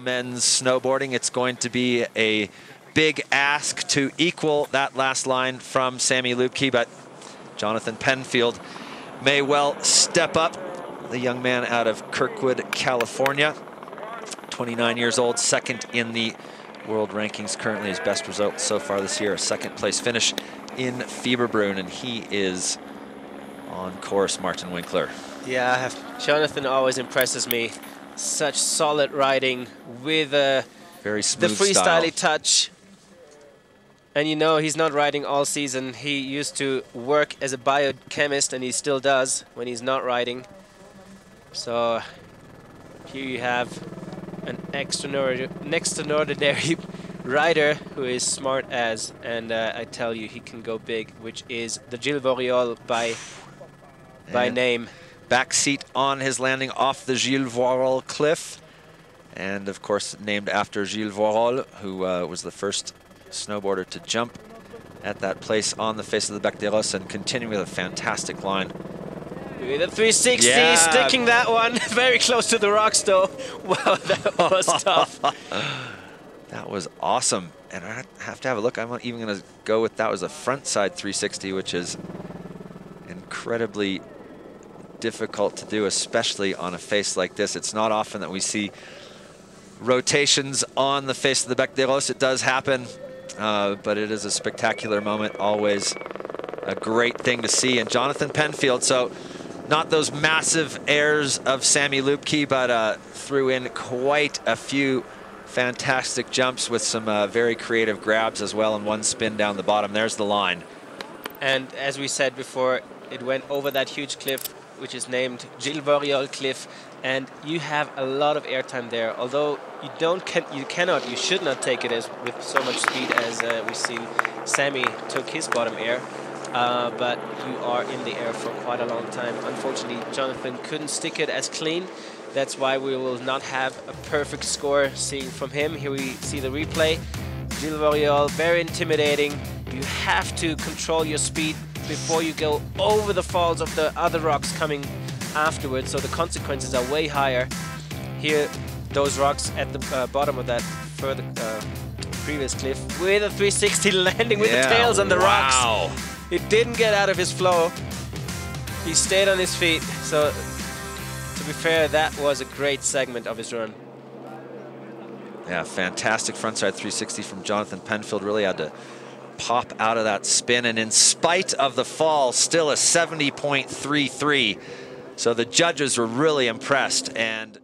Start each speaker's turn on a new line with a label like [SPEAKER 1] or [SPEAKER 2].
[SPEAKER 1] men's snowboarding. It's going to be a big ask to equal that last line from Sami Lubke, but Jonathan Penfield may well step up. The young man out of Kirkwood, California, 29 years old, second in the world rankings currently. His best result so far this year, a second place finish in Fieberbrunn, and he is on course, Martin Winkler.
[SPEAKER 2] Yeah, Jonathan always impresses me. Such solid riding with
[SPEAKER 1] very smooth
[SPEAKER 2] the freestyle touch. And you know, he's not riding all season. He used to work as a biochemist, and he still does when he's not riding. So here you have an extraordinary rider who is smart as, and I tell you, he can go big, which is the Gilles Voriol by name.
[SPEAKER 1] Back seat on his landing off the Gilles Voriol cliff, and of course named after Gilles Voriol, who was the first snowboarder to jump at that place on the face of the Bec des Roses, and continuing with a fantastic line.
[SPEAKER 2] With a 360, sticking that one very close to the rocks though. Wow, that was tough.
[SPEAKER 1] That was awesome, and I have to have a look. I'm even going to go with that was a front side 360, which is incredibly difficult to do, especially on a face like this. It's not often that we see rotations on the face of the Bec des Roses. It does happen, but it is a spectacular moment, always a great thing to see. And Jonathan Penfield, so not those massive airs of Sami Lubke, but threw in quite a few fantastic jumps with some very creative grabs as well, and one spin down the bottom. There's the line.
[SPEAKER 2] And as we said before, it went over that huge cliff, which is named Gilles Voriol Cliff, and you have a lot of airtime there. Although you should not take it as with so much speed as we've seen Sami took his bottom air. But you are in the air for quite a long time. Unfortunately, Jonathan couldn't stick it as clean. That's why we will not have a perfect score seeing from him. Here we see the replay. Gilles Voriol, very intimidating. You have to control your speed before you go over the falls of the other rocks coming afterwards, so the consequences are way higher. Here, those rocks at the bottom of that further previous cliff with a 360 landing with the tails on the rocks. It didn't get out of his flow. He stayed on his feet. So, to be fair, that was a great segment of his run.
[SPEAKER 1] Yeah, fantastic frontside 360 from Jonathan Penfield. Really had to pop out of that spin, and in spite of the fall, still a 70.33. So the judges were really impressed, and